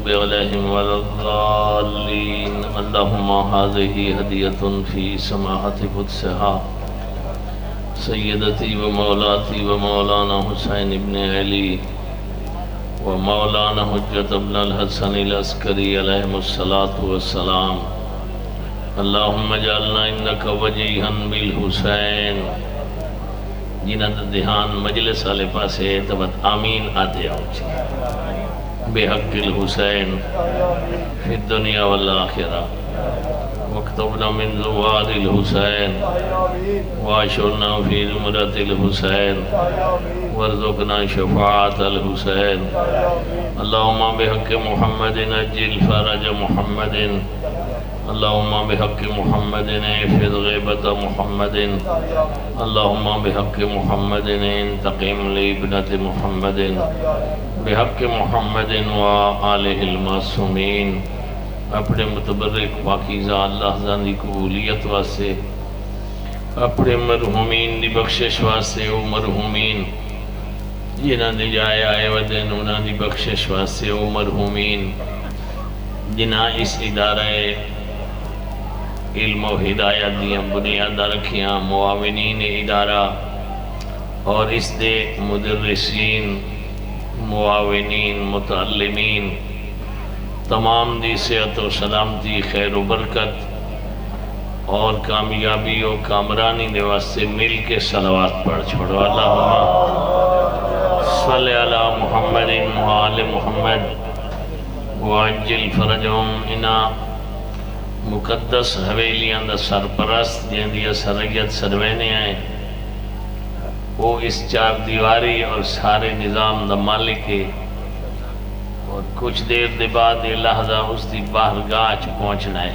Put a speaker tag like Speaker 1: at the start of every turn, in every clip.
Speaker 1: المغضوب عليهم ولا الضالين. اللهم هذه هدية في سماحة قدسها سيدتي ومولاتي ومولانا حسين بن علي ومولانا حجة بن الحسن العسكري عليهم الصلاة والسلام. اللهم اجعلنا انك وجيها بالحسین. جنہاں دا دھیان مجلس والے پاسے تبت آمین آتے آؤ بے حق الحسین فی الدنیا والآخرہ. واکتبنا من زوار الحسین واشرنا فی زمرة الحسین وارزقنا شفاعة الحسین. اللهم بحق محمد اجل فرج محمد. اللهم بحق محمد احفظ غیبت محمد. اللهم بحق محمد انتقم لابنة محمد بحق محمد وآلہ المعصومین. اپنے متبرک پاکیزہ اللہ ذاتی قبولیت واسطے، اپنے مرحومین دی بخشش واسطے، او مرحومین جنہاں دی جائے آئے ودن انہاں دی بخشش واسطے، او مرحومین جنہاں اس ادارہ علم و ہدایت دیاں بنیادہ رکھیاں، معاونین ادارہ اور اس دے مدرسین، معاونین، متعلمین، تمام دی صحت و سلامتی، خیر و برکت اور کامیابی و کامرانی دے واسطے مل کے صلوات پڑھ چھوڑو. اللہم صلی علی محمد وآل محمد وعجل فرجہم. انہا مقدس حویلیاں دا سرپرست جن دیا سریت سروینے آئے، وہ اس چار دیواری اور سارے نظام دا مالک ہے، اور کچھ دیر دے بعد یہ لحظہ اس دی باہرگاہ پہنچنا ہے.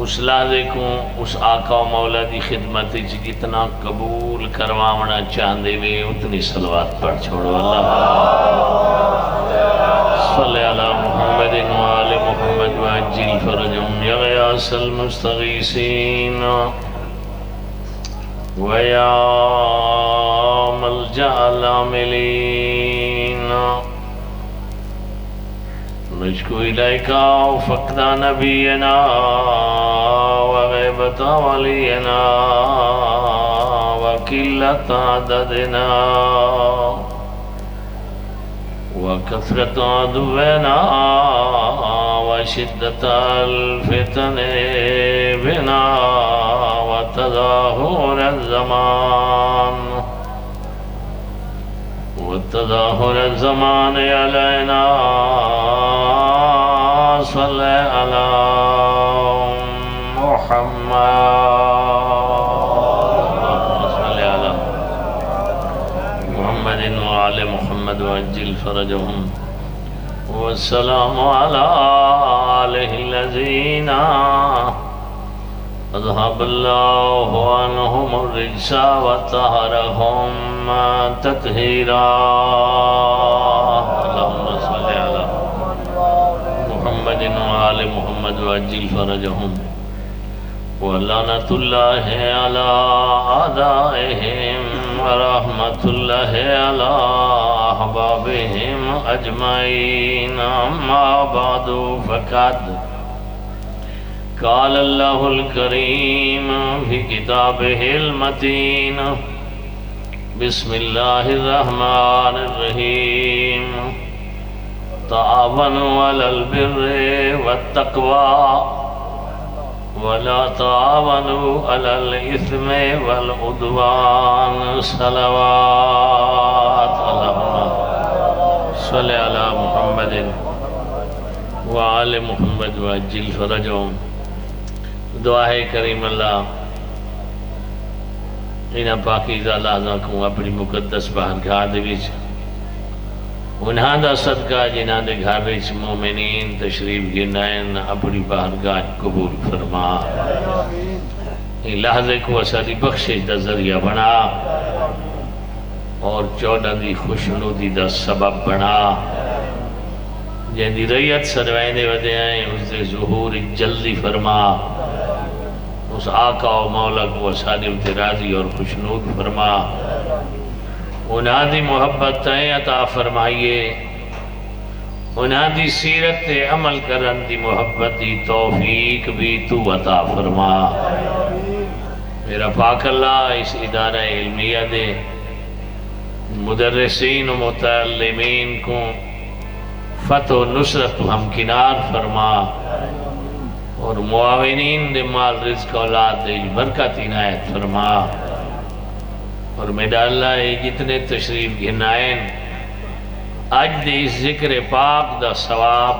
Speaker 1: اس لحظے کو اس آقا و مولا دی خدمت جتنا قبول کروانا چاہندے ہوئے اتنی صلوات پڑھ چھوڑو. صلی علی محمد وآل محمد وعجل فرجہم. یا غیاث المستغیثین ویا ملجأ العاملین نشکو الیکا فقد نبینا وغیبت ولینا وقلت عددنا وکثرت عدونا وشدت الفتن بنا وتظاہر الزمان وتظاہر الزمان علینا. صلی علی محمد صلی علی محمد وآل محمد وعجل فرجہم. والسلام علی آلہ الذین اذهب اللہ عنہم الرجس وطہرہم تطہیرا. اللہم صلی علی محمد وآل محمد وعجل فرجہم. ولعنۃ اللہ علی اعدائہم ورحمۃ اللہ علی احبابہم اجمعین. اما بعد فقد قال اللہ الکریم فی کتابہ المتین. بسم اللہ الرحمن الرحیم. تعاونوا علی البر والتقوی ولا تعاونوا علی الاثم والعدوان. صلوات. اللہم صلی علی محمد وآل محمد وعجل فرجہم. دعا ہے کریم اللہ انہاں پاکیزہ لحظہ کو اپنی مقدس باہرگاہ دے وچ انہاں دا صدقہ جنہاں دے گھر وچ مومنین تشریف گنائن اپنی باہرگاہ قبول فرما. ان لحظے کو اساری بخشش دا ذریعہ بنا اور 14 دی خوشنودی دا سبب بنا. جن دی ریت سروینے ودے آئیں اس دے ظہور جلدی فرما. اس آقا و مولا کو اساری راضی اور خوشنود فرما. انہاں دی محبت عطا فرمائیے انہاں دی سیرت تے عمل کرن دی محبت دی توفیق بھی تو عطا فرما۔ میرا پاک اللہ اس ادارہ علمیہ دے مدرسین و متعلمین کو فتح و نصرت و ہمکنار فرما، اور معاونین دے مال رزق اولاد دے برکت عنایت فرما۔ اور میرا اللہ جتنے تشریف گھنائیں آج دے اس ذکر پاک دا ثواب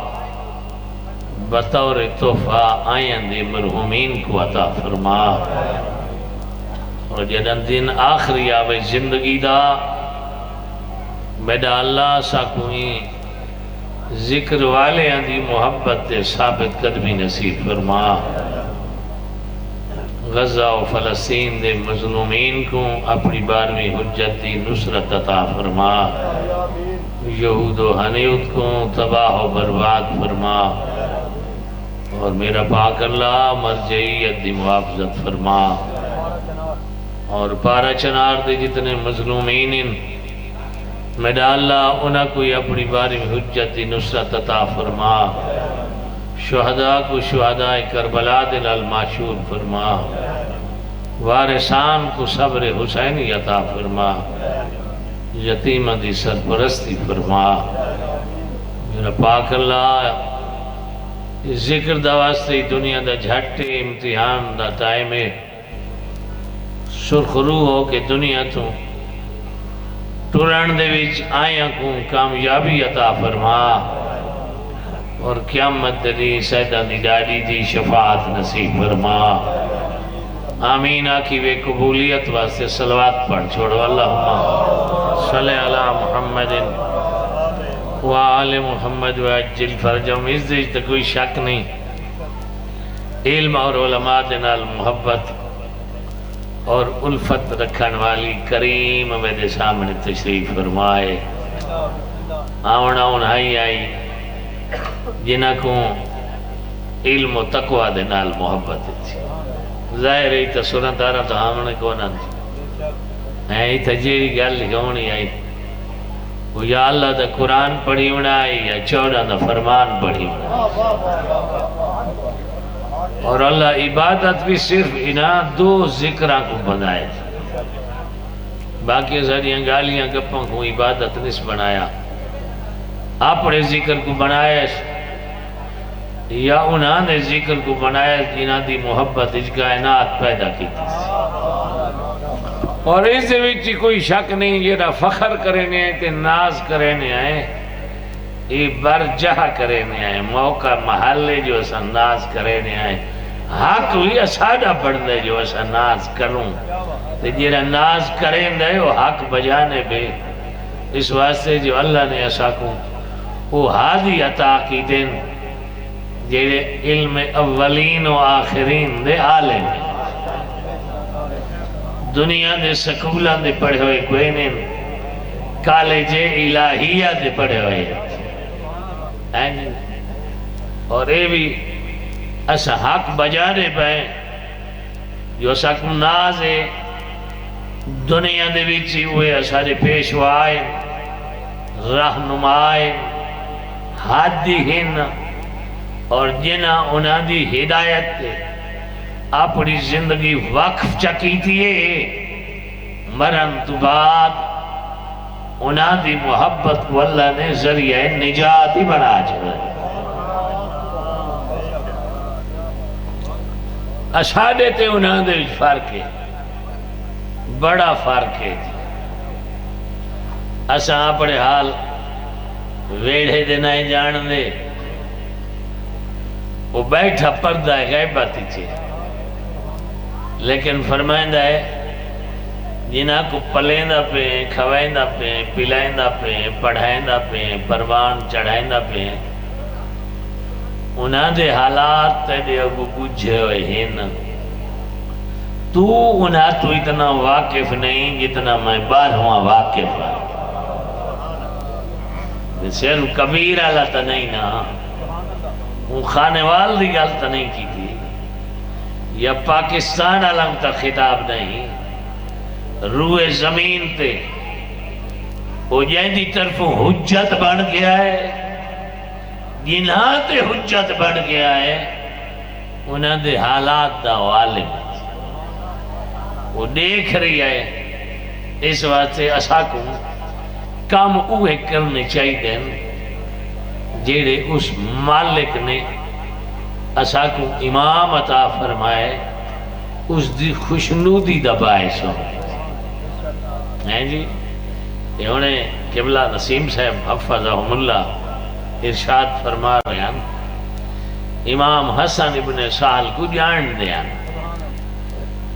Speaker 1: بطور تحفہ آئین دے مرحومین کو عطا فرما۔ اور جدن دن آخری آوے زندگی دا میرا اللہ سا کوئی ذکر والے دی محبت تے ثابت قدمی نصیب فرما۔ غزہ و فلسطین دے مظلومین کو اپنی بارویں حجت دی نصرت عطا فرما۔ یہود و حنیت کو تباہ و برباد فرما، اور میرا پاک اللہ مرجعیت دی محافظت فرما۔ اور پارا چنار دے جتنے مظلومین میرا اللہ انہاں کوئی اپنی باری میں حجت دی نصرت عطا فرما۔ شہداء کو شہداء کربلا دل المعشور فرما۔ وارثان کو صبر حسینی عطا فرما۔ یتیم دی سرپرستی فرما۔ میرا پاک اللہ ذکر دا واسطے دنیا دا جھٹے امتحان دا ٹائم سرخرو ہو کے دنیا تو ٹرن دے وچ آیاں کو کامیابی عطا فرما، اور قیامت دی سیدہ دی ڈاڈی دی شفاعت نصیب فرما۔ آمین آکی وے قبولیت واسطے صلوات پڑھ چھوڑو۔ اللہم صلی علی محمد وآل محمد وعجل فرجم۔ اس دیج تا کوئی شک نہیں، علم اور علماء دنال محبت اور الفت رکھن والی کریم میرے سامنے تشریف فرمائے۔ آونا انہائی آئی جنہ کو علم و تقوی دے نال محبت تھی۔ ظاہر ہے تا سنت آرہ تو ہمیں کونا تھی، ہے تا جیری گل لکھونی آئی وہ یا اللہ دا قرآن پڑھی ہونا آئی یا 14 دا فرمان پڑھی ہونا آئی۔ اور اللہ عبادت بھی صرف انہاں 2 ذکرہ کو بنائے تھے، باقی ساریاں گالیاں گپوں کو عبادت نہیں بنایا۔ اپنے ذکر کو بنایا یا انہاں نے ذکر کو بنایا جنہاں دی محبت اس کائنات پیدا کی تھی۔ اور اس دے وچ کوئی شک نہیں، یہ فخر کرنے آئے کہ ناز کرنے آئے، یہ برجہ کرنے آئے، موقع محلے جو اسا ناز کرنے آئے، حق ہوئی اسادہ پڑھ دے جو اسا ناز کروں، تو جیرا ناز کریں دے وہ حق بجانے بے۔ اس واسطے جو اللہ نے اسا کو وہ ہادی عطا کی دن جیرے علم اولین و آخرین دے عالم، دنیا دے سکولہ دے پڑھے ہوئے کوئی نہیں، کالج الہیہ دے پڑھے ہوئے، اور اے بھی اسا حق بجانے پائیں جو اسا کو ناز ہے دنیا دے بیچی ہوئے اسارے پیشوائے رہنمائے حادی ہن، اور جنہ انہاں دی ہدایت تے اپنی زندگی وقف چکی تھی، مرن تو بعد انہاں دی محبت کو اللہ نے ذریعہ نجات ہی بنا چھوڑا۔ اشادے تے انہاں دے فرق ہے، بڑا فرق ہے۔ اساں اپنے حال ویڑھے دے نائے جان دے، وہ بیٹھا پردہ ہے غیباتی تھی، لیکن فرمائندہ ہے جنہاں کو پلیندہ پہ کھوائندہ پہ پلائندہ پہ پڑھائندہ پہ پروان چڑھائندہ پہ انہاں دے حالات تے اگو بجھے ہوئے ہیں، تو انہاں تو اتنا واقف نہیں جتنا میں 12واں واقف ہوں۔ صرف کبیر اللہ تا نہیں نا، وہ خانے وال دی گلتا نہیں کی تھی، یا پاکستان علم تا خطاب نہیں، روح زمین تے وہ جہاں دی طرف حجت بن گیا ہے، جنہاں تے حجت بن گیا ہے انہاں دے حالات دا عالم وہ دیکھ رہی ہے اس واسطے اسا کو کام اوہ کرنے چاہیے دیں جیڑے اس مالک نے اسا کو امام عطا فرمائے اس دی خوشنودی دا باعث ہو ہیں جی یہ انہیں قبلہ نسیم صاحب حفظہم اللہ ارشاد فرما رہے ہیں امام حسن ابن سال کو جان دیا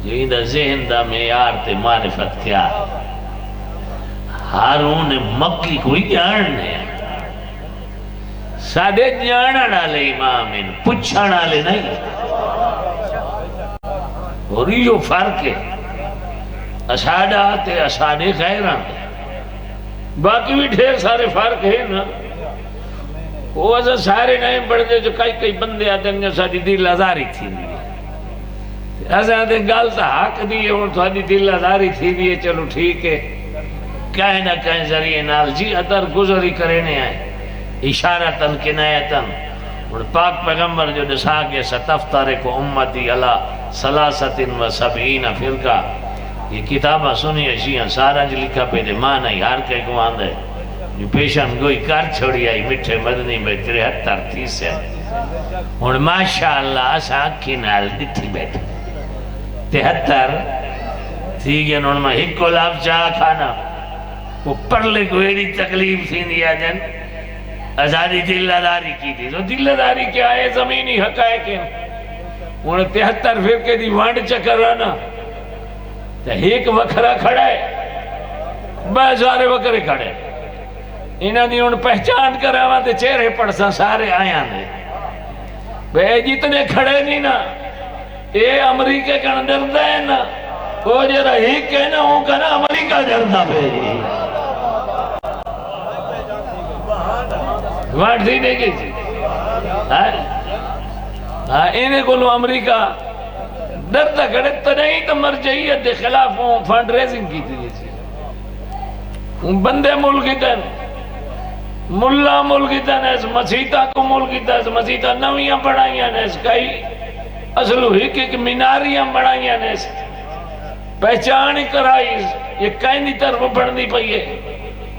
Speaker 1: جو اندہ ذہن دا معیار تے معرفت کیا ہارون مکی کوئی جان دیا سادے جانا ڈالے امام ان پچھا ڈالے نہیں اور یہ فرق ہے اسادہ تے اسادے خیران باقی بھی ڈھیر سارے فرق ہیں نا وہ ایسا سارے نہیں بڑھتے جو کئی بندے آتے ہیں ساری دل ازاری تھی بھی ایسا آتے ہیں گالتا حق دیئے اور تھوڑی دل ازاری تھی بھی چلو ٹھیک ہے کہیں نہ کہیں ذریعے نال جی ادر گزری کرنے آئے اشارتاً کنایتاً اور پاک پیغمبر جو نسا کے ستفتارک امتی علی سلاستن و سبعین فرقہ یہ کتابہ سنی اشیاء سارا جو لکھا پہ دے مانا ہی ہر کئی کو آندھے جو پیشن گوئی کار چھوڑی آئی مٹھے مدنی میں 73 ہے اور ماشاءاللہ اسا کی نال دتھی بیٹھے 73 تھی گیا انہوں نے ایک کو لاب چاہ کھانا وہ پرلے کو ایڈی تکلیف تھی دیا جن ازادی دلداری کی تھی تو دلداری کیا ہے زمینی حقائق ہیں انہیں 73 فرقے دی وانڈ چکر رہنا تو ایک وکھرا کھڑا ہے بہت سارے وکھرے کھڑے انہاں دی ان پہچان کر آوان تے چہرے پڑسا سارے آیاں دے بے جتنے کھڑے نہیں نا اے امریکہ کا ڈردا ہے نا وہ جرا ایک کہنا ہوں کہنا امریکہ ڈردا بے واٹ دی دے گی تھی انہیں کولو امریکہ ڈردا کھڑے تو نہیں تو مرجعیت دے خلاف فنڈ ریزنگ کی تھی بندے ملکی دن ملہ ملکی دن ایس مسیطہ کو ملکی دن ایس مسیطہ نویاں بڑھائیاں ایس کئی اصلو ایک مناریاں بڑھائیاں ایس پہچانی کرائی یہ کہیں دی طرف بڑھنی پئی ہے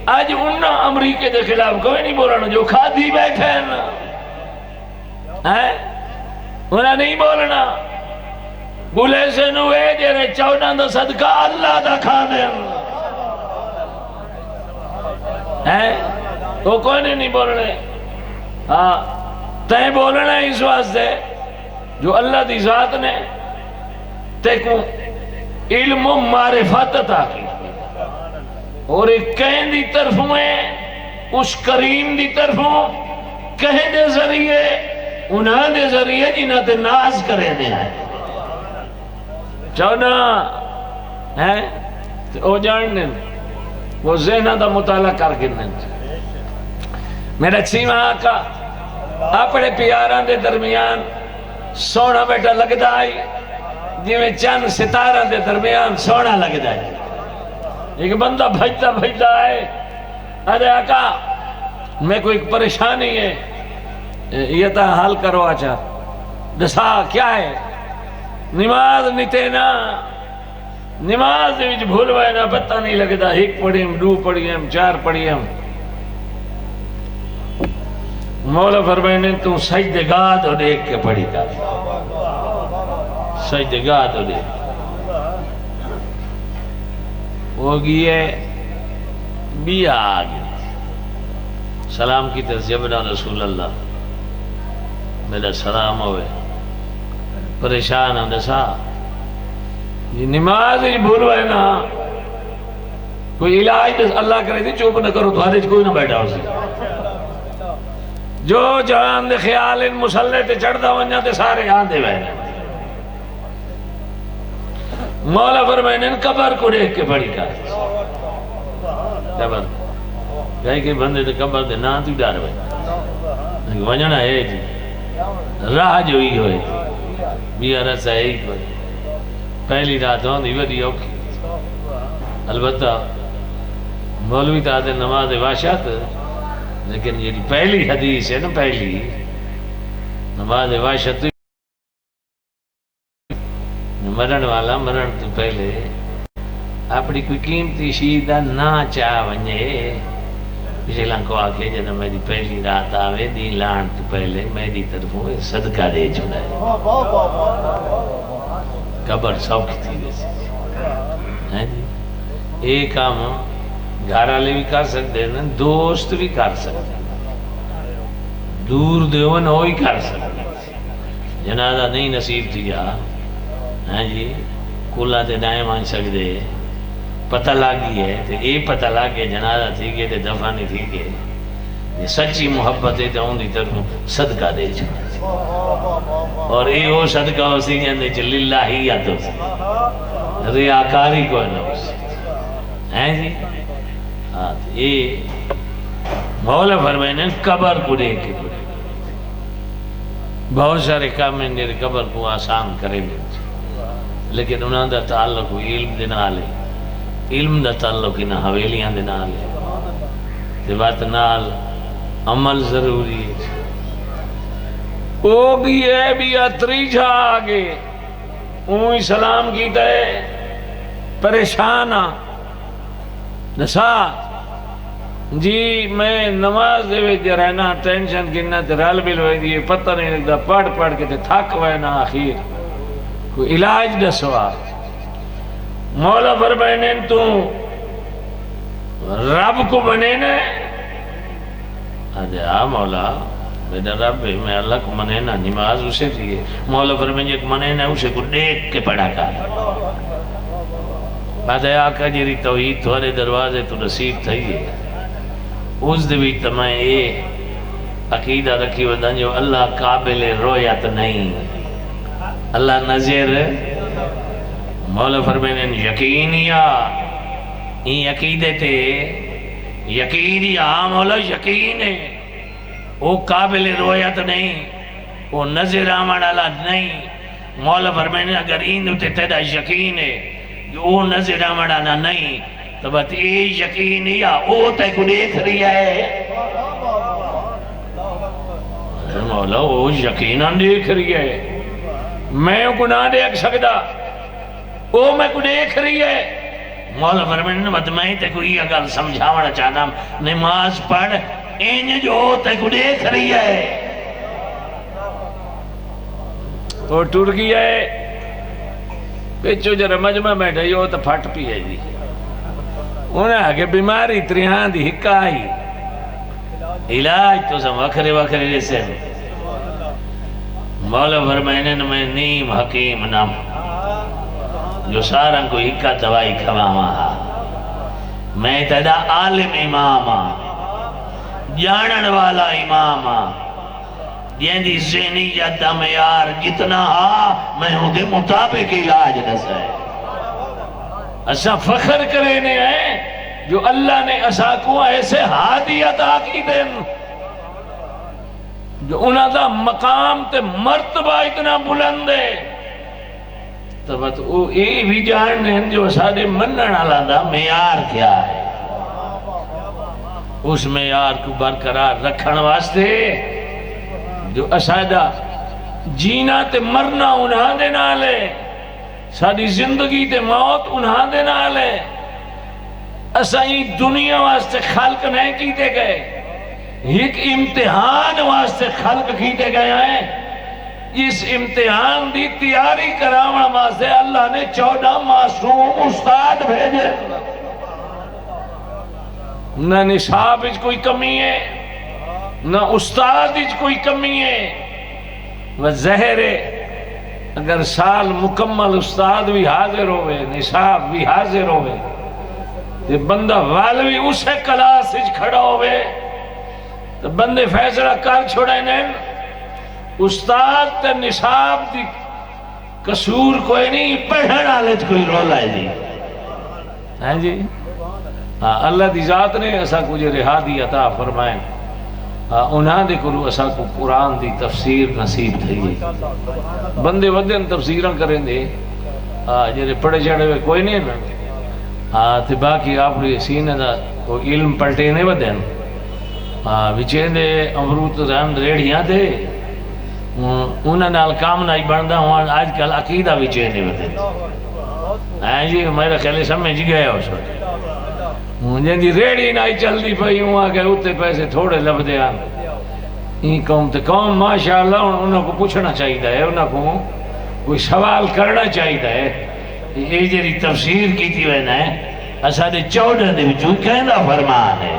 Speaker 1: آج انہاں امریکہ دے خلاف کوئی نہیں بولنا جو کھادی بیٹھے ہیں نا انہاں نہیں بولنا بولے سے نوے جیرے چودہ دا صدقہ اللہ دا کھانے ہیں وہ کوئی نہیں بولنے تہیں بولنا ہے اس واسطے جو اللہ دی ذات نے تیکو علم و معرفت عطا کی اور ایک کہیں دی طرف میں اس کریم دی طرفوں کہیں دے ذریعے انہاں دے ذریعے جنہاں تے ناز کرے دے ہیں چونا ہے وہ جاننے وہ ذہنہ دا مطالعہ کر گرنے میرا چھیمہ آقا اپنے پیاران دے درمیان سونا بیٹا لگ دائی جی میں چند ستاران دے درمیان سونا لگ دائی ایک بندہ بھجتا بھجتا ہے ارے آقا میں کوئی پریشانی ہے یہ تا حال کرو آچا دسا کیا ہے نماز نیتے نا نماز وچ بھول وائے نا پتہ نہیں لگتا ایک پڑھی ہم دو پڑھی ہم چار پڑھی ہم مولا فرمائے نے تو سجدگاہ تو دیکھ کے پڑھی کر سجدگاہ تو دیکھ وہ گئے بیا آگے سلام کی تزیبنا رسول اللہ میرا سلام ہوئے پریشان ہوں دسا یہ نماز ہی بھولوائے نا کوئی علاج اللہ کرے تھی چوپ نہ کرو تو حدیث کوئی نہ بیٹھا ہو سکتا جو جہان دے خیال ان مسلح تے چڑھتا ونجا تے سارے آن دے بہنے مولا فرمائن ان قبر کو دیکھ کے پڑھی کر قبر کہیں کہ بندے تے قبر دے نا تو ڈار بھائی ونجنا ہے جی راہ جو ہی ہوئے بیا رسا ہے ہی کوئی پہلی رات ہوں دی ودی اوکھی البتہ مولوی تا دے نماز واشات لیکن یہ پہلی حدیث ہے نا، پہلی نماز واشت مرن والا مرن تو پہلے اپنی کوئی قیمتی شیء دا نہ چاہ ونجے، پچھلاں کو آکے جنہوں میری پہلی رات آوے دی لان تو پہلے میری طرفوں صدقہ دے چھوڑا ہے. قبر سوکھ تھی ویسے ایک کام گھر والے بھی کر سکتے ہیں، دوست بھی کر سکتے ہیں، دور دیون ہوئی کر سکتے ہیں. جنازہ نہیں نصیب تھیا ہاں جی کلا تے دائیں مان سکتے، پتہ لگی ہے تو یہ پتہ لگ گیا جنازہ تھی گئے تو دفعہ نہیں تھی گئے. یہ سچی محبت ہے تو ان دی طرف صدقہ دے چھوڑا، اور یہ وہ صدقہ ہو سی جاندے چھ للہیت ہو سی، ریاکاری کوئی نہ ہو سی ہیں جی. یہ مولا فرمائنے قبر کو دے کے بہت سارے کام ہیں میرے قبر کو آسان کریں گے، لیکن انہوں دا تعلق علم دے نال ہے، علم دا تعلق انہاں حویلیاں دے نال ہے، تے بات نال عمل ضروری ہے. او بھی ہے بھی اتری جھا آگے اوہی سلام کیتا ہے پریشانا نسا جی میں نماز دے ویجے رہنا ٹینشن گننا تے رال بل ہوئی دیئے پتہ نہیں لگتا پڑھ کے تے تھک وینا آخیر کوئی علاج دسوا. مولا فرمائنے تو رب کو بنے نا آ مولا میرا رب ہے میں اللہ کو منے نا نماز اسے دیئے. مولا فرمائنے ایک منے نا اسے کو دیکھ کے پڑھا کر بات ہے آقا جیری توحید تھوڑے دروازے تو نصیب تھائیے. اس دوی تمہیں یہ عقیدہ رکھی ودن جو اللہ قابل رویت نہیں، اللہ نظر. مولا فرمائنے یقینیا این عقیدے تے یقینیا مولا یقین ہے وہ قابل رویت نہیں، وہ نظر آمد اللہ نہیں. مولا فرمائنے اگر این تے تیرا یقین ہے کہ وہ نظر آمد اللہ نہیں تو بات اے یقین یا او تے کو دیکھ رہی ہے. مولا وہ یقیناً دیکھ رہی ہے، میں کو نہ دیکھ سکتا، او میں کو دیکھ رہی ہے. مولا فرمائنے بات میں تے کو یہ اگر سمجھاونا چاہتا ہوں نماز پڑھ این جو تے کو دیکھ رہی ہے. تو ٹر گیا ہے پیچھو جرہ مجمع بیٹھا یہ تو پھٹ پی ہے جی. انہیں آگے بیماری تریہاں دی ہکا آئی علاج تو سب وکھرے وکھرے جیسے. مولا فرمائنے میں نیم حکیم نام جو سارا کو ہکا دوائی کھواما، میں تیدا عالم اماما جانن والا اماما جیندی ذہنیت دا معیار جتنا میں ہوں دے مطابق علاج نسائے. اسا فخر کرینے ہیں جو اللہ نے اسا کو ایسے ہادیت آکی دیں جو انہاں دا مقام تے مرتبہ اتنا بلند ہے. تو بات وہ یہ بھی جاننے ہیں جو سارے منن اللہ دا معیار کیا ہے، اس معیار کو برقرار رکھن واسطے جو اسادہ جینا تے مرنا انہاں دے نالے، ساری زندگی تے موت انہاں دے نالے. اسائی دنیا واسطے خلق نہیں کیتے گئے، ایک امتحان واسطے خلق کیتے گئے ہیں. اس امتحان دی تیاری کراونا واسطے اللہ نے 14 معصوم استاد بھیجے. نہ نصاب اچ کوئی کمی ہے نہ استاد اچ کوئی کمی ہے. وہ زہر ہے اگر سال مکمل استاد بھی حاضر ہوئے نصاب بھی حاضر ہوئے یہ بندہ والوی اسے کلاس اچ کھڑا ہوئے تو بندے فیصلہ کر چھوڑے نے استاد تے نصاب دی قصور کوئی نہیں، پڑھن والے کوئی رولا ہے جی. ہاں جی اللہ دی ذات نے ایسا کچھ رہا دی عطا فرمائے. انہاں دے کرو ایسا کو قرآن دی تفسیر نصیب تھی. بندے ودن تفسیراں کریں دے جیرے پڑھے چڑھے ہوئے کوئی نہیں نا تے باقی آپ نے سینے دا علم پلٹے نہیں ودن وچے دے امروت رہن ریڑیاں دے انہاں نال کام نہیں بندا ہوں آج کل عقیدہ وچے دے ودے جی میرا خیال سمجھ گیا اس وقت مجھے دی ریڑی نہیں چل دی پئی ہوں آگے اتنے پیسے تھوڑے لب دے آن این قوم تے قوم ماشاءاللہ انہوں کو پوچھنا چاہیے ہے انہوں کو کوئی سوال کرنا چاہیے ہے یہ جری تفسیر کی تھی وینا ہے اسا دے 14 دے وچوں کہندا فرمان ہے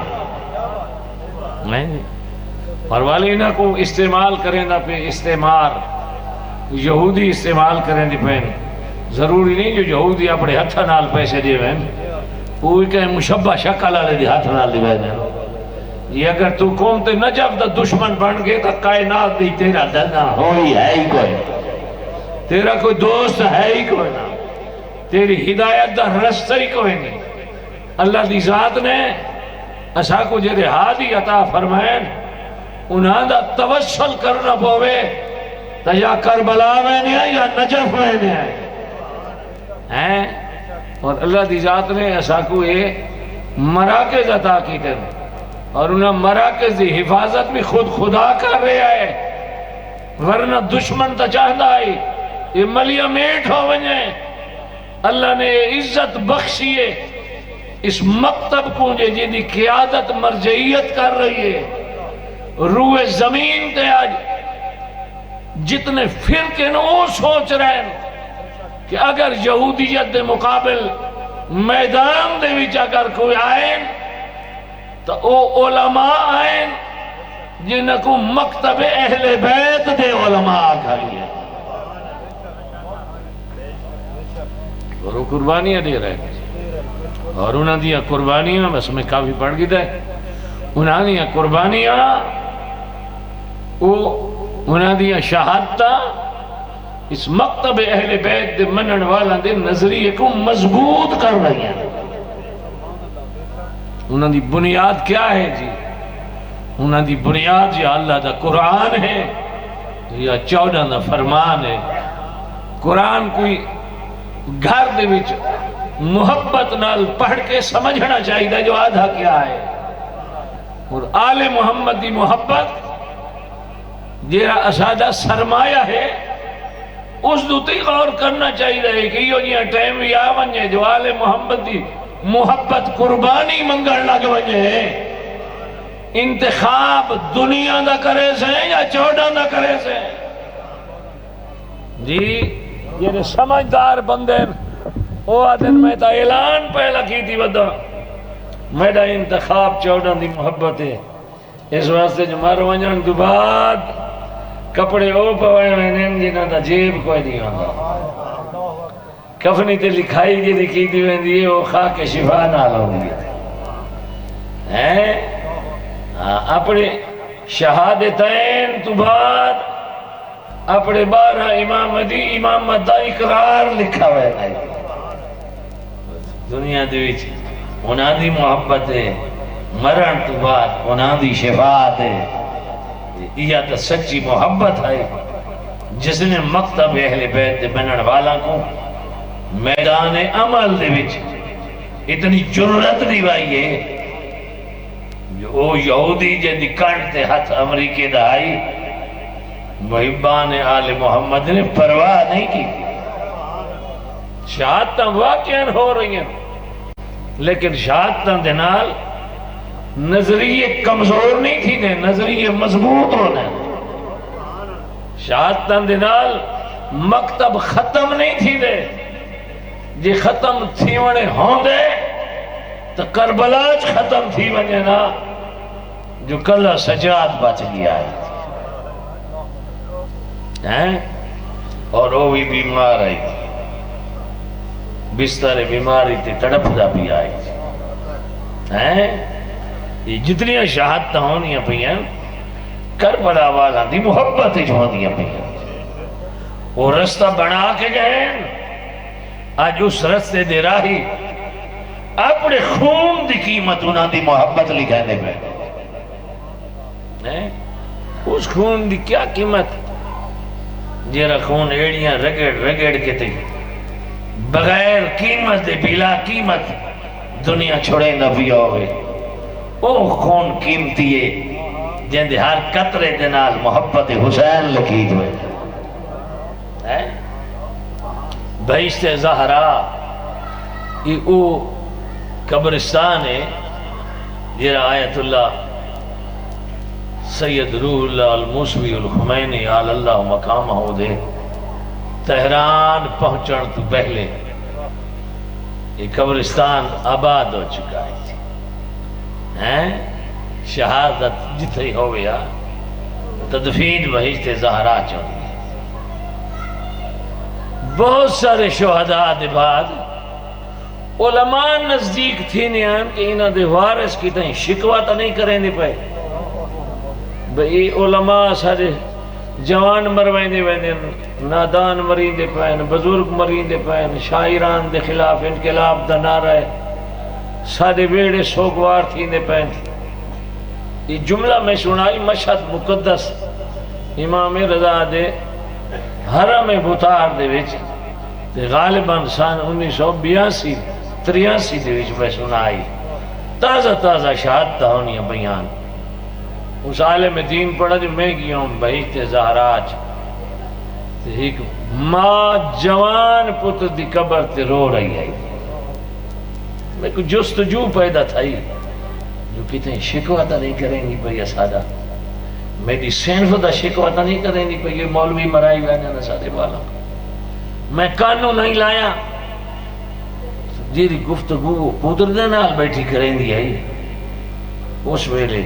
Speaker 1: اور والی انہوں کو استعمال کریں دا پہ استعمار یہودی استعمال کریں دی پہن ضروری نہیں جو یہودی اپنے ہتھا نال پیسے دے وین کوئی کہیں مشبہ شکل آلے دی ہاتھ نال دی وین یہ اگر تو قوم تے نجف دا دشمن بن گئے تو کائنات دی تیرا دنا ہوئی ہے ہی کوئی تیرا کوئی دوست ہے ہی کوئی نا تیری ہدایت دا رستہ ہی کوئی نہیں اللہ دی ذات نے اسا کو جرے ہادی عطا فرمائن انہاں دا توسل کرنا پوے تا یا کربلا میں نہیں ہے یا نجف میں نہیں ہے اور اللہ دی ذات نے ایسا کو یہ مراکز عطا کی تھے اور انہاں مراکز دی حفاظت بھی خود خدا کر رہے آئے ورنہ دشمن تا چاہتا آئی یہ ملیہ میٹ ہو ونجے اللہ نے عزت بخشیے اس مکتب کو جی دی قیادت مرجعیت کر رہی ہے روح زمین تے آج جتنے فرقے نو سوچ رہے ہیں کہ اگر یہودیت دے مقابل میدان دے وچ اگر کوئی آئین تو او علماء آئین جنہ کو مکتب اہل بیت دے علماء کھائی ہے اور وہ قربانیاں دے رہے ہیں اور انہاں دیا قربانیاں بس میں کافی پڑھ گئی دے انہاں دیا قربانیاں انہاں دیا شہادتہ اس مکتب اہل بیت دے منن والا دے نظریے کو مضبوط کر رہی ہیں انہاں دی بنیاد کیا ہے جی انہاں دی بنیاد یا اللہ دا قرآن ہے یا 14 دا فرمان ہے قرآن کوئی گھر دے وچ محبت نال پڑھ کے سمجھنا چاہیے جو آدھا کیا ہے اور آل محمد دی محبت جیرا اسادہ سرمایہ ہے اس دوتی غور کرنا چاہیے کہ یہ ٹائم بھی آونجے جو آل محمد دی محبت قربانی منگل لگ ونجے انتخاب دنیا دا کرے سے یا 14 دا کرے سے جی یہ سمجھدار بندے او آدن میں تا اعلان پہلا کی تھی ودا میڈا انتخاب 14 دی محبت ہے اس واسطے جو مارو ونجان دو بعد کپڑے او پوائے میں جنہاں دا جیب کوئی نہیں ہوتا کفنی تے لکھائی جی لکھی دی ویندی ہے وہ خاک شفا نال ہوندی ہے اپنے شہادتین تو بعد اپنے 12 امامتی امامت دا اقرار لکھا ہوئے نہیں دنیا دیوچ انہاں دی محبت ہے مرن تو بعد انہاں دی شفاعت ہے یہ تو سچی محبت ہے جس نے مکتب اہل بیت بنن والا کو میدان عمل دے وچ اتنی جرت نہیں بائی ہے جو او یہودی جن دی کنڈ تے ہاتھ امریکے دہائی محبان آل محمد نے پرواہ نہیں کی شہادتاں واقعاً ہو رہی ہیں لیکن شہادتاں دنال نظریے کمزور نہیں تھی نے نظریے مضبوط ہونے شہادتاں دنال مکتب ختم نہیں تھی دے جی ختم تھی ونے ہوں دے تو کربلاج ختم تھی ونے نا جو کلہ سجاد بچ گیا ہے اور وہ بھی بیمار آئی بستر بیماری تھی تڑپ دا بھی آئی ہیں یہ جتنی شہادت ہونی ہیں پہیاں کربلا والا دی محبت ہی ہونی ہیں پہیاں وہ رستہ بنا کے گئے آج اس رستے دے راہی اپنے خون دی قیمت انہاں دی محبت لکھانے پہ اس خون دی کیا قیمت جیرا خون ایڑیاں رگڑ رگڑ کے تھی بغیر قیمت دے بلا قیمت دنیا چھوڑے نہ بھی ہوئے او خون قیمتی ہے جن دے ہر قطرے دے نال محبت حسین لکھیت ہوئے بہشت زہرا یہ او قبرستان ہے جرا آیت اللہ سید روح اللہ الموسوی الخمینی آل اللہ مقام ہو دے تہران پہنچن تو پہلے یہ قبرستان آباد ہو چکا ہے شہادت جتھے ہی ہو گیا تدفین بہشت زہرا چاہیے بہت سارے شہداء دے بعد علماء نزدیک تھی نیان کہ انہاں دے وارث کی تہیں شکوہ تا نہیں کریں دے پائے بھئی علماء سارے جوان مروائیں دے ویندے نادان مرین دے پائن بزرگ مرین دے پائن شاعران دے خلاف انقلاب دا نعرہ ہے سارے بیڑے سوگوار تھی دے پائن یہ جملہ میں سنائی مشہد مقدس امام رضا دے حرم بطار دے وچ غالباً سان 1982 83 دے وچ میں سنائی تازہ تازہ شہادت ہونی بیان اس عالم دین پڑھا جو میں گیا ہوں بہشت زہراج ایک ماں جوان پتر دی قبر تے رو رہی ہے میں کو جستجو پیدا تھائی جو کہتے ہیں شکوہ تا نہیں کریں گی بھئی اسادہ میری سینف دا شکوہ تا نہیں کریں گی بھئی مولوی مرائی وینے نسادے والا میں قانون نہیں لایا جیری گفتگو پودر دے نال بیٹھی کریں دی ہے اس ویلے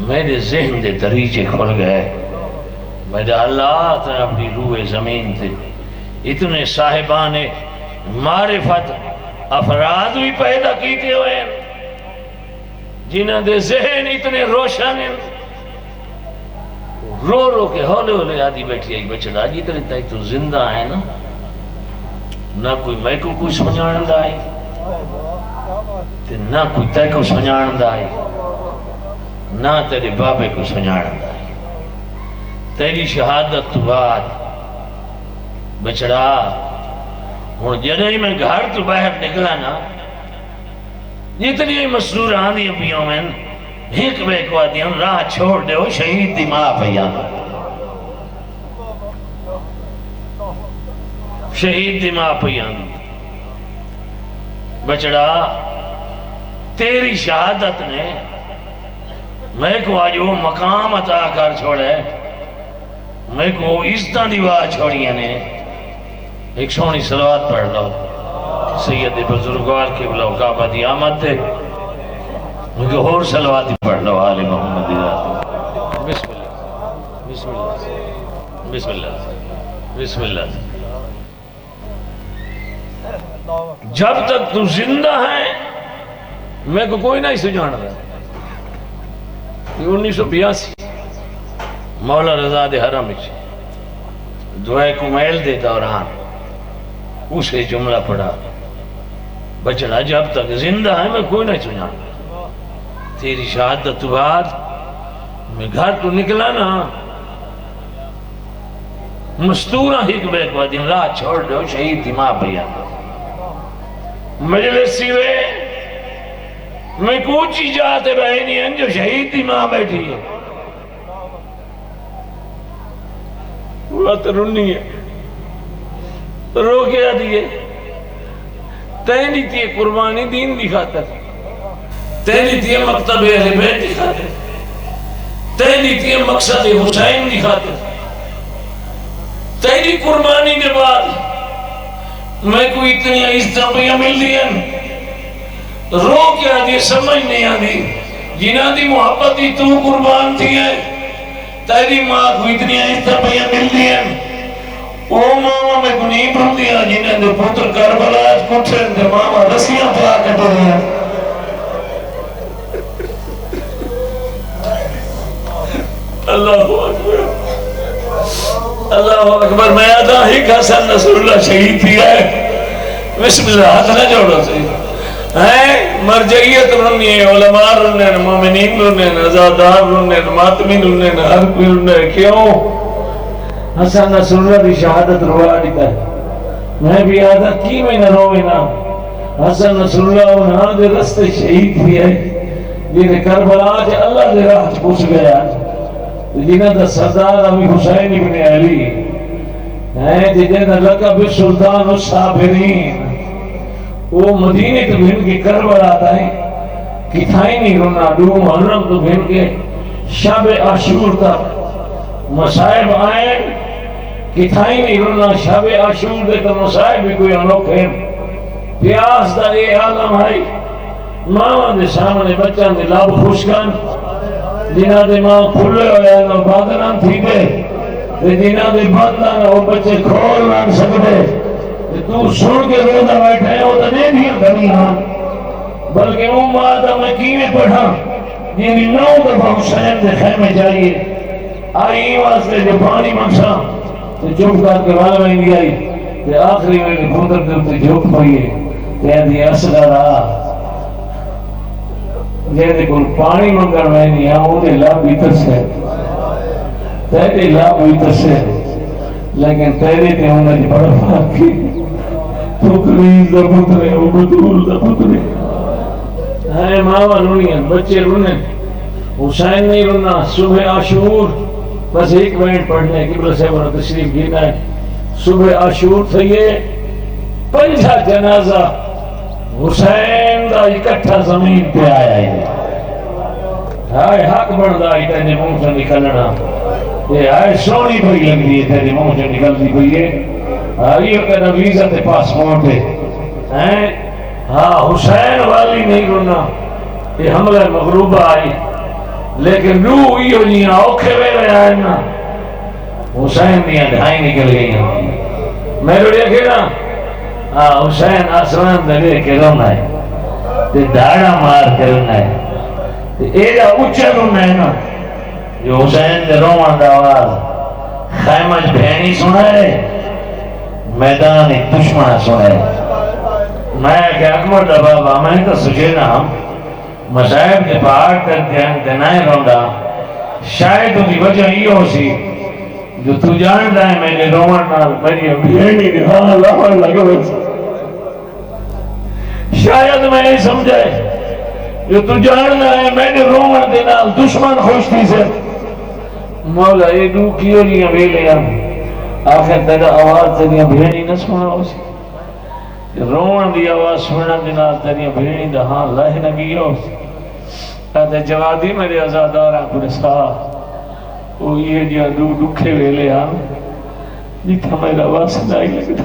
Speaker 1: میرے ذہن دے دریچے کھل گئے میرے اللہ تے اپنی روح زمین تے اتنے صاحبان معرفت افراد بھی پیدا کیتے ہوئے جنہاں دے ذہن اتنے روشن ہیں رو رو کے ہولے ہولے آدھی بیٹھی آئی بچڑا جی ترے تائی تو زندہ ہے نا نہ کوئی میں کو کوئی سمجھان دا ہے نہ کوئی تے کو سمجھان دا ہے نہ تیرے بابے کو سمجھان دا ہے تیری شہادت تو بعد بچڑا ہوں جنہی میں گھر تو باہر نکلا نا جتنی مسرور آندھی اپیوں میں ایک بے کو آدھی ہم راہ چھوڑ دے ہو شہید دی ماں پہیا شہید دی ماں پہیا بچڑا تیری شہادت نے میں کو آج وہ مقام عطا کر چھوڑے میں کو عزتاں دیوار چھوڑی نے ایک سونی صلوات پڑھ لو سید بزرگوار کے بلاو کعبہ دی آمد دے مجھے اور صلوات پڑھ لو آل محمد بسم اللہ بسم اللہ بسم اللہ بسم اللہ جب تک تو زندہ ہے میں کو کوئی نہیں سجانا رہا یہ 1982 مولا رضا دے حرم دعائے کمیل دے دوران اسے جملہ پڑھا بچڑا جب تک زندہ ہے میں کوئی نہیں سجانا تیری شہادت بعد میں گھر تو نکلا نا مستورہ ہی کو بیک بعد ان راہ چھوڑ دو شہید دی ماں پہیا مجلسی وے میں کوچی جاتے بہنی ہیں جو شہید دی ماں بیٹھی ہے بات رنی ہے رو کے آدھی ہے تینی تھی قربانی دین دی خاطر تینی تھی مکتب اہل بیت دی خاطر تینی تھی مقصد حسین دی خاطر تیری قربانی کے بعد میں کو اتنی عزتاں پہ مل دیا رو کے آدھی سمجھ نہیں آدھی جنہ دی محبت دی تو قربان تھی ہے تیری ماں کو اتنی عزتاں پہ مل دیا او ماما میں کو نہیں بھول دیا جنہیں دے پتر کربلا کٹھے دے ماما رسیاں پا کے دیا اللہ اکبر اللہ اکبر میں آدھا ہی حسن نصر اللہ شہید تھی ہے بسم اللہ ہاتھ نہ جوڑو سی مرجعیت رنی ہے علماء رنی ہے مومنین رنی ہے ازادار رنی ہے ماتمین رنی ہے ہر کوئی رنی ہے کیوں حسن نصر اللہ دی شہادت روا دیتا ہے میں بھی آدھا کی میں نہ روئے نا حسن نصر اللہ انہاں دے رستے شہید تھی ہے جنہیں کربلا اللہ دے راہ پوچھ گیا
Speaker 2: جنہ دا سردار ابھی حسین ابن علی ہے جنہ دا لقب سلطان الصابرین، وہ مدینے تو بھین کے کربلا آتا ہے کتھائی نہیں رونا، دو محرم تو بھین کے شب عاشور تک مصائب آئیں کتھائی نہیں رونا، شب عاشور دے تو مصائب بھی کوئی انوکھے پیاس دا یہ عالم ہے، ماں دے سامنے بچہ دے لاب خوشکن جنہ دے ماں کھلے ہوئے نو بادران تھی دے جنہ دے بندان وہ بچے کھول نہ سکتے تو سن کے روزہ بیٹھے ہو تو دے دیا گھنی ہاں، بلکہ وہ ماتا میں کیویں پڑھا یعنی 9 دفعہ حسین دے خیمے جائیے آئی واسطے جو پانی مقصا تو چپ کر کے والا میں بھی آئی تو آخری میں گھندر دے تو جھوک پائیے کہہ دی اصغر جیسے کوئی پانی منگل میں نہیں آؤں دے لاب بیتر سے تیرے لاب بیتر سے لیکن تیرے تے ہونا جی بڑا فرق کی پتری دا پترے او بطول دا پترے ہے ماما رونی ہیں بچے رونے حسین نہیں رونا صبح عاشور بس ایک منٹ پڑھنے قبلہ صاحب نے تشریف گینا ہے صبح عاشور تھا یہ 5 جنازہ حسین دا اکٹھا زمین پہ آیا ہے ہائے حق بڑھدا ہے تیرے منہ سے نکلنا یہ آئے سونی بھئی لگ دی ہے تیرے منہ سے نکل دی بھئی ہے آئیو کہ نویزہ تے پاسپورٹ ہے ہاں حسین والی نہیں رونا یہ حملہ مغلوبہ آئی لیکن روح یہ جینا اوکھے ویلے آئے نا حسین دیا ڈھائی نکل گئی ہیں میں رو لیا کہ نا حسین آسمان دلے کے رونا ہے تے داڑا مار کے رونا ہے تے ایجا اچھا رونا ہے نا جو حسین دے رومان دا آواز خیمج بھینی سنا ہے میدان دشمنہ سنا ہے میں کہ اکبر دا بابا میں تو سجھے نا مصائب کے پہاڑ تک دھیان دنائے روندا شاید دی وجہ یہ ہو سی جو تو جان رہا ہے میں نے رومان نال میری بھیڑی دکھانا لاہور لگے ہوئے شاید میں نہیں سمجھائے جو تو جان رہا ہے میں نے رومان دے نال دشمن خوش تھی سے مولا یہ دو کیوں نہیں ویلے آخر تیرا آواز تیریا بھیڑی نہ سنا ہو سی روان دی آواز سننا دینا تیریا بھیڑی دا ہاں لہ نگی ہو سی تے جوادی میرے ازادارہ کو رسا وہ یہ جہاں دو دکھے ویلے ہاں جتا میرا واسدہ ہی لگتا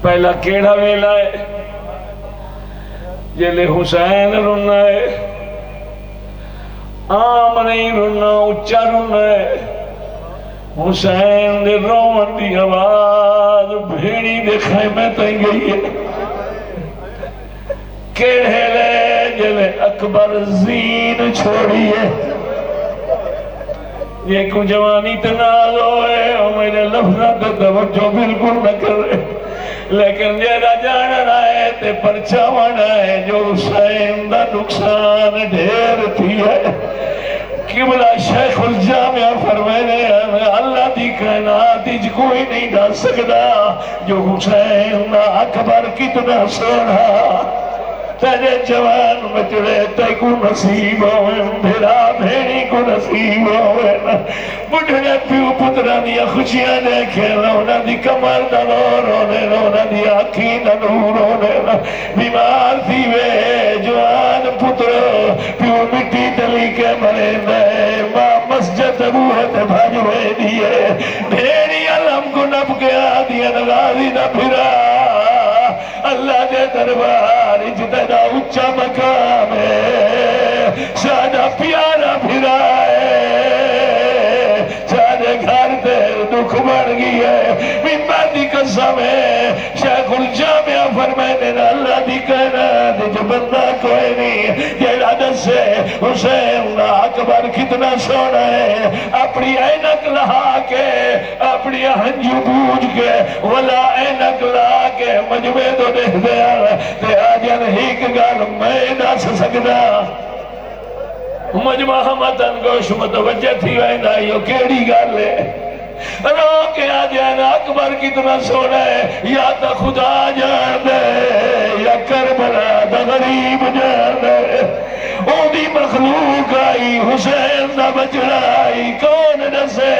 Speaker 2: پہلا کیڑا ویلا ہے جلے حسین رونا ہے عام نہیں رونا اچھا رونا ہے حسین دے رومن دی آواز بھیڑی دے خیمے تائیں گئی ہے کیڑے لے جلے اکبر زین چھوڑی ہے یہ کو جوانی تناز ہوئے اور میرے لفظہ تو توجہ بالکل نہ کر رہے لیکن جیدہ جانا رہے تے پرچاونا ہے جو حسین دا نقصان ڈھیر تھی ہے قبلہ شیخ الجامعہ فرمینے ہیں اللہ دی کائنات اج کوئی نہیں ڈال سکتا جو حسین دا اکبر کتنا سونا تیرے جوان مچڑے تے کو نصیب ہوئے بھیرا بھیڑی کو نصیب ہوئے بڑھنے پیو پترانیا خوشیاں دیکھے رونا دی کمر نور ہونے رونا دی آنکھی نور ہونے بیمار تھی وے جوان پتر پیو مٹی تلی کے مرے میں ماں مسجد ابوہت بھاجوے دیئے بھیڑی علم کو نب کے آدیا نغازی نہ پھرا اللہ دے دربار اجتدا اچھا مقام ہے سادہ پیارا پھرا ہے سادہ گھر تے دکھ بڑھ گئی ہے ممبر دی قسم ہے شیخ الجامعہ فرمائنے اللہ دی کہنا دے جو بندہ کوئی نہیں یہ عدد سے حسین اکبر کتنا سونا ہے اپنی اینک لہا کے اپنی ہنجو بوجھ کے ولا اینک لہا کے مجمع تو دیکھ دیا تے آجان ہی کے گال میں نہ سکتا مجمع ہمتن گوش متوجہ تھی ویندہ یہ کیڑی گال ہے رو کے آجان اکبر کتنا سونا ہے یا تا خدا جان دے یا کربلا دا غریب جان دے او دی
Speaker 1: مخلوق آئی حسین دا بچڑا آئی کون دسے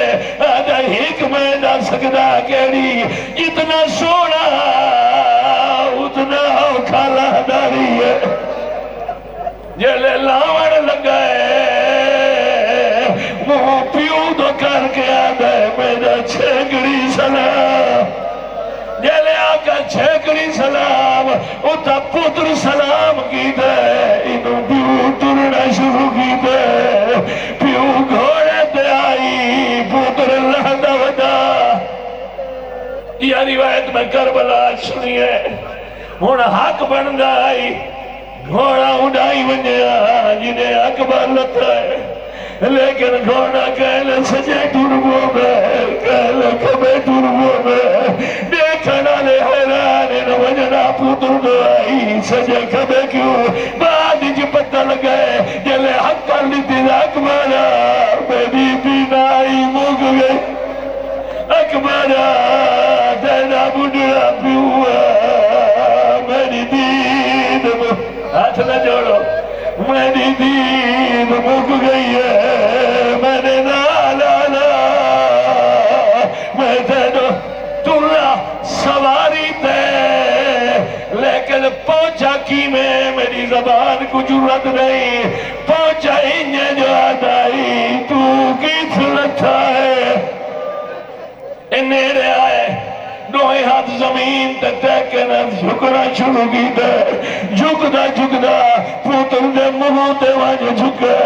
Speaker 1: آدھا حکمہ دا سکدا کیڑی اتنا سونا اتنا کھالا داری ہے جلے لاوڑ لگائے وہ پیو دو کر کے آدھا میرا چھگڑی سلام جلے آقا چھکڑی سلام اتا پتر سلام کی دے انہوں پیو ترنا شروع کی دے پیو گھوڑے تے آئی پتر اللہ دا ودا یہ روایت میں کربلا سنیے ہون حق بن گئی گھوڑا اڑائی ونیا جنہیں اکبر لتا ہے لیکن گھوڑا کہلے سجے ٹربو میں کہلے کبے ٹربو میں دیکھنا لے حیران وجنا پتر دعائی سجے کبے کیوں بعد جی پتہ لگئے جلے حق کر لیتی اکبرہ میری بینائی مگ گئی اکبرہ تینا بڑھا پیوا میری دید ہاتھ نہ جوڑو میری دید مک گئی ہے میرے نالا میں تینو تُرہ سواری تے لیکن پہنچا کی میں میری زبان کو جرت نہیں پہنچا انجھے جو آدائی تو کیت لٹھا ہے انہیں آئے دوئے ہاتھ زمین تے ٹیکنا جھکنا شروع کی دے جھکدا پوتر دے منہ تے وانج جھکے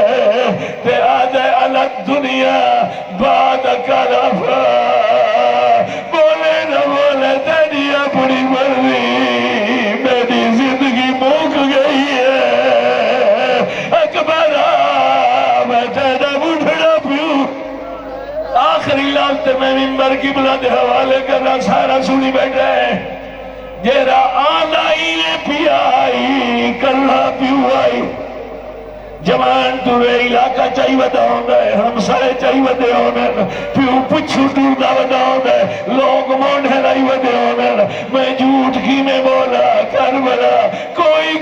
Speaker 1: تے آدھے الگ دنیا بعد کلفا بولے نہ بولے تیری اپنی مرضی میری زندگی موک گئی ہے اکبرہ میں تیرا بڑھڑا پیوں آخری لالتے میں ممبر کی بلند حوالے کرنا سارا سنی بیٹھے جیرا آلائی نے پی آئی کلہ پیو آئی جوان تورے علاقہ چاہی ودا ہوندہ ہے ہمسائے چاہی ودے ہوندہ ہے پیو پچھو ٹوردہ ودا ہوندہ ہے لوگ مونڈے لائی ودے ہوندہ ہے میں جھوٹ کی میں بولا کربلا کوئی